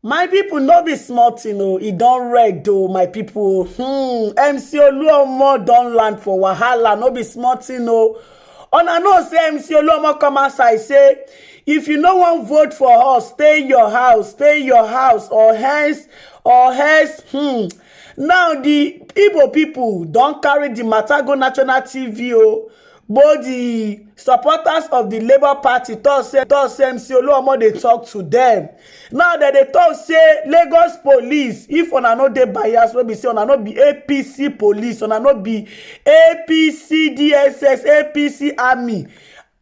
My people no be smart, e don red though, my people. MC Oluomo don land for wahala, no be smart, Una know say MC Oluomo come outside say if you no wan vote for us, stay your house, or else. Now the Igbo people don carry the matter go national TV but the supporters of the Labour Party talk say MC Oluomo dey talk to them. Now dem dey talk say Lagos police, if una no dey bias, wey be say una no be APC police, una no be APC DSS, APC army,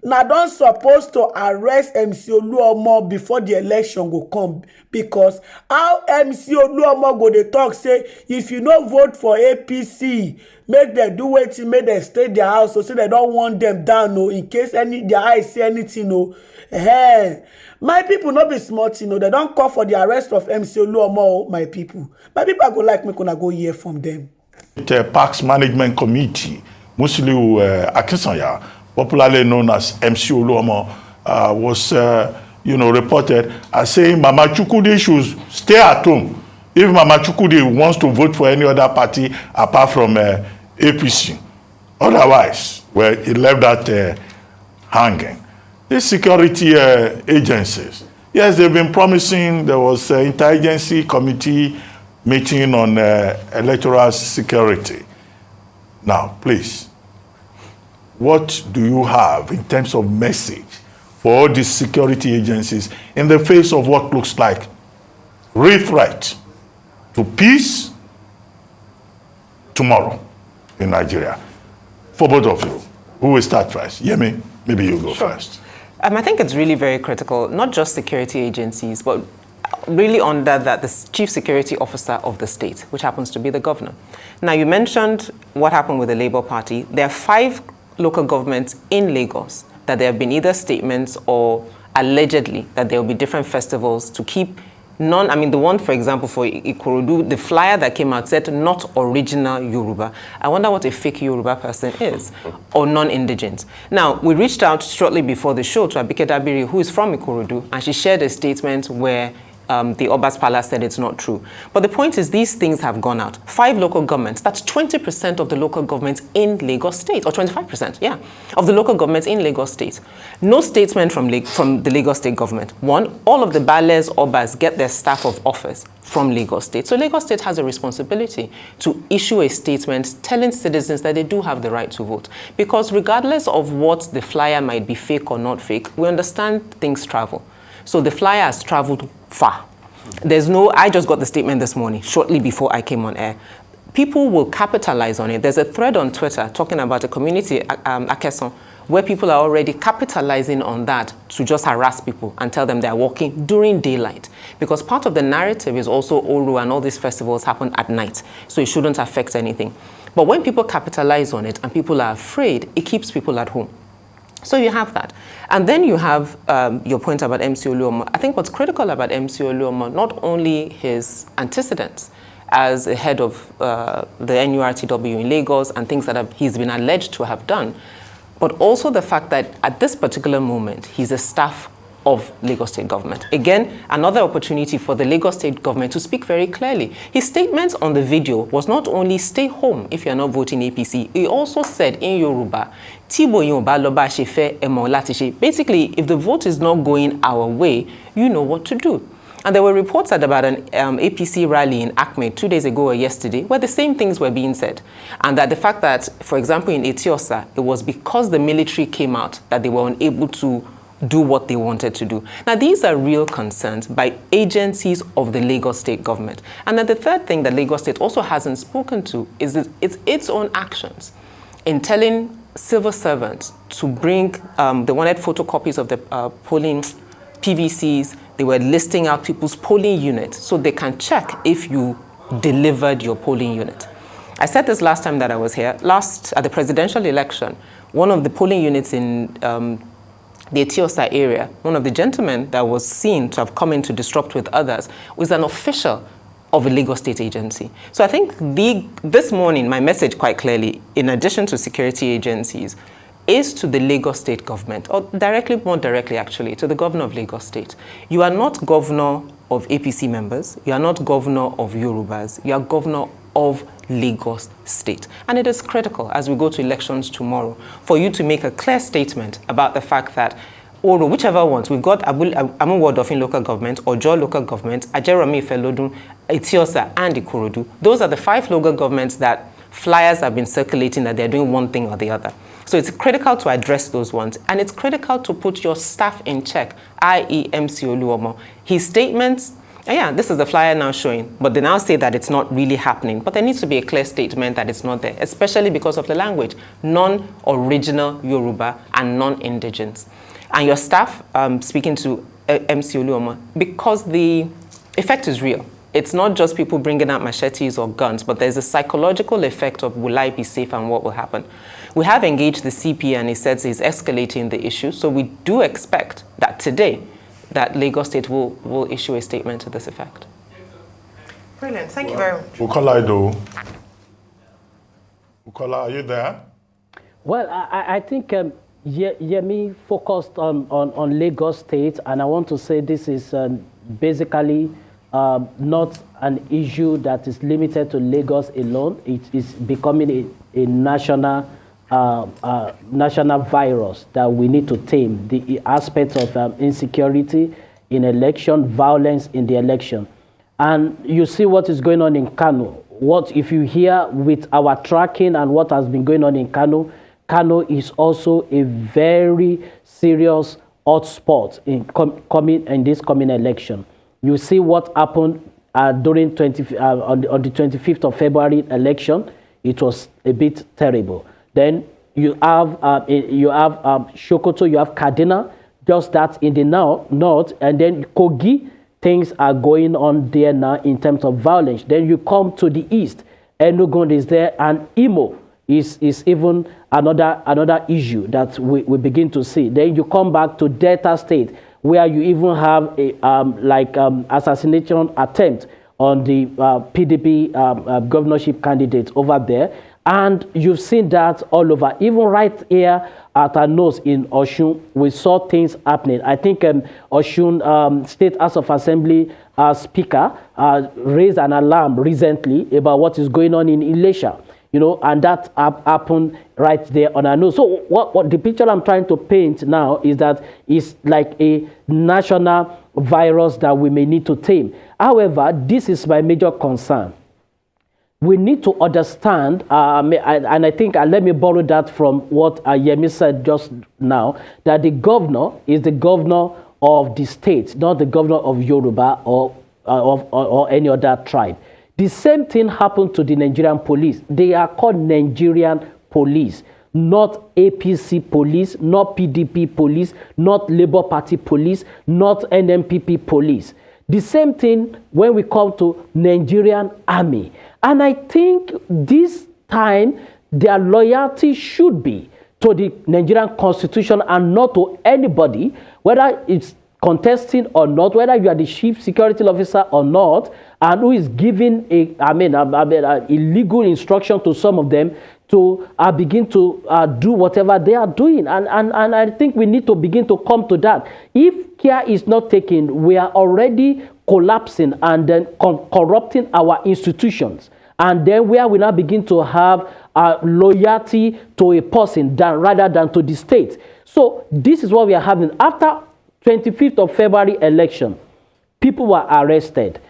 na don suppose to arrest MC Oluomo before the election go come, because how MC Oluomo go dey talk say if you no vote for APC, make dem do wetin, make dem stay their house, so say dem don want dem down in case their eye see anything my people no be smart, dem don call for the arrest of MC Oluomo. My people go like make una go hear from dem. The Parks Management Committee, Musiliu Akinsanya, popularly known as MC Oluomo, was reported as saying Mama Chukwudi should stay at home if Mama Chukwudi wants to vote for any other party apart from APC. Otherwise, well, he left that hanging. These security agencies, yes, they've been promising. There was an interagency committee meeting on electoral security. Now, please, what do you have in terms of message for all these security agencies in the face of what looks like real threat to peace tomorrow in Nigeria? For both of you, who will start first? Yemi, maybe you go first. I think it's really very critical, not just security agencies, but really under that, the chief security officer of the state, which happens to be the governor. Now, you mentioned what happened with the Labour Party. There are 5 local governments in Lagos that there have been either statements or allegedly that there will be different festivals to keep the one, for example, for Ikorodu, the flyer that came out said not original Yoruba. I wonder what a fake Yoruba person is, or non-indigent. Now, we reached out shortly before the show to Abike Dabiri, who is from Ikorodu, and she shared a statement where the Oba's Palace said it's not true. But the point is, these things have gone out. 5 local governments, that's 20% of the local governments in Lagos State, or 25%, yeah, of the local governments in Lagos State. No statement from the Lagos State government. One, all of the Bales, Obas get their staff of office from Lagos State. So Lagos State has a responsibility to issue a statement telling citizens that they do have the right to vote. Because regardless of what the flyer might be fake or not fake, we understand things travel. So the flyer has traveled far. I just got the statement this morning, shortly before I came on air. People will capitalize on it. There's a thread on Twitter talking about a community, Akeson, where people are already capitalizing on that to just harass people and tell them they're walking during daylight. Because part of the narrative is also Oru and all these festivals happen at night, so it shouldn't affect anything. But when people capitalize on it and people are afraid, it keeps people at home. So you have that. And then you have your point about MC Oluomo. I think what's critical about MC Oluomo, not only his antecedents as a head of the NURTW in Lagos and things that he's been alleged to have done, but also the fact that at this particular moment, he's a staff of Lagos State government. Again, another opportunity for the Lagos State government to speak very clearly. His statement on the video was not only stay home if you're not voting APC, he also said in Yoruba, basically, if the vote is not going our way, you know what to do. And there were reports about an APC rally in Acme 2 days ago or yesterday where the same things were being said. And that the fact that, for example, in Etiosa, it was because the military came out that they were unable to do what they wanted to do. Now, these are real concerns by agencies of the Lagos State government. And then the third thing that Lagos State also hasn't spoken to is its own actions in telling civil servants to bring, they wanted photocopies of the polling PVCs. They were listing out people's polling units so they can check if you delivered your polling unit. I said this last time that I was here. At the presidential election, one of the polling units in the Etiosa area, one of the gentlemen that was seen to have come in to disrupt with others was an official of a Lagos State agency. So I think this morning, my message quite clearly, in addition to security agencies, is to the Lagos State government, or more directly actually, to the governor of Lagos State. You are not governor of APC members. You are not governor of Yorubas. You are governor of Lagos State. And it is critical as we go to elections tomorrow for you to make a clear statement about the fact that or whichever ones, we've got Amuwodofin local government, Ojo local government, Ajeromi Felodun, Etiosa, and Ikorodu. Those are the 5 local governments that flyers have been circulating that they're doing one thing or the other. So it's critical to address those ones. And it's critical to put your staff in check, i.e. Mcoluomo. His statements, yeah, this is the flyer now showing, but they now say that it's not really happening. But there needs to be a clear statement that it's not there, especially because of the language, non-original Yoruba and non-indigenous. And your staff, speaking to Mcoluomo, because the effect is real. It's not just people bringing out machetes or guns, but there's a psychological effect of will I be safe and what will happen. We have engaged the CP and he says he's escalating the issue. So we do expect that today that Lagos State will issue a statement to this effect. Brilliant. Thank you very much. Bukola, are you there? Well, I think Yemi focused on Lagos State, and I want to say this is basically not an issue that is limited to Lagos alone. It is becoming a national national virus that we need to tame. The aspects of insecurity in election, violence in the election. And you see what is going on in Kano. What if you hear with our tracking and what has been going on in Kano, Kano is also a very serious hotspot in this coming election. You see what happened during on the 25th of February election. It was a bit terrible. Then you have Sokoto, you have Kaduna, just that in the north, and then Kogi. Things are going on there now in terms of violence. Then you come to the east, Enugu is there, and Imo is even another issue that we begin to see. Then you come back to Delta State, where you even have a assassination attempt on the PDP governorship candidate over there. And you've seen that all over. Even right here at our nose in Osun, we saw things happening. I think Osun State House of Assembly Speaker raised an alarm recently about what is going on in Ilesha, and that happened right there on our nose. So what the picture I'm trying to paint now is that it's like a national virus that we may need to tame. However, this is my major concern. We need to understand, and I think, let me borrow that from what Yemi said just now, that the governor is the governor of the state, not the governor of Yoruba or any other tribe. The same thing happened to the Nigerian police. They are called Nigerian police, not APC police, not PDP police, not Labour Party police, not NMPP police. The same thing when we come to Nigerian army. And I think this time their loyalty should be to the Nigerian constitution and not to anybody, whether it's contesting or not, whether you are the chief security officer or not, and who is giving illegal instruction to some of them to begin to do whatever they are doing. And I think we need to begin to come to that. If care is not taken, we are already collapsing and then corrupting our institutions. And then where we now begin to have loyalty to a person rather than to the state. So this is what we are having. After 25th of February election, people were arrested.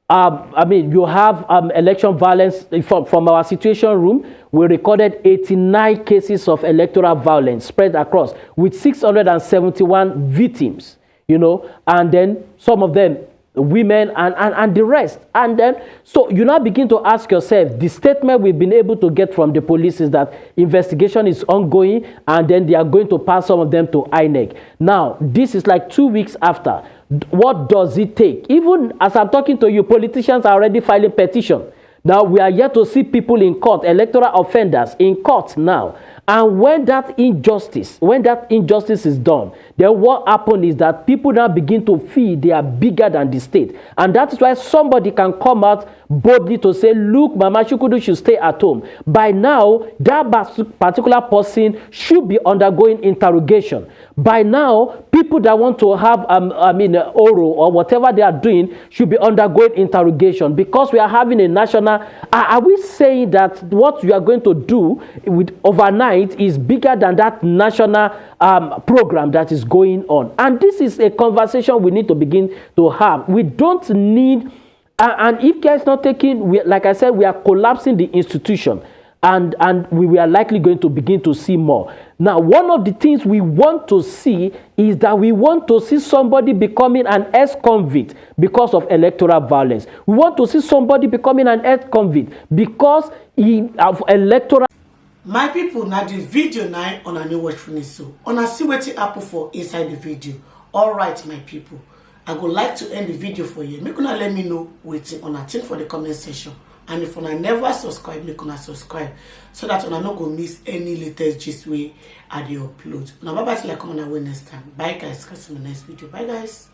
You have election violence from our situation room. We recorded 89 cases of electoral violence spread across with 671 victims, and then some of them women and the rest. And then, so you now begin to ask yourself, the statement we've been able to get from the police is that investigation is ongoing and then they are going to pass some of them to INEC. Now, this is like 2 weeks after. What does it take? Even as I'm talking to you, politicians are already filing petition. Now we are yet to see people in court, electoral offenders in court now. And when that injustice is done, then what happens is that people now begin to feel they are bigger than the state. And that is why somebody can come out boldly to say, look, Mama Chukwudi should stay at home. By now, that particular person should be undergoing interrogation. By now, people that want to have, oro or whatever they are doing should be undergoing interrogation, because we are having a national. Are we saying that what we are going to do with overnight is bigger than that national program that is going on? And this is a conversation we need to begin to have. We don't need, and if care is not taken, like I said, we are collapsing the institution. And we are likely going to begin to see more. Now, one of the things we want to see is that we want to see somebody becoming an ex-convict because of electoral violence. We want to see somebody becoming an ex-convict because of electoral. My people, now the video now on a new watch finish, so on a see what happen for inside the video. All right, my people, I would like to end the video for you. Make una let me know waiting on a thing for the comment section. And if una never subscribe, make una subscribe so that una no go miss any latest gist way I dey upload. Now bye bye till I come on away next time. Bye guys, catch you in the next video. Bye guys.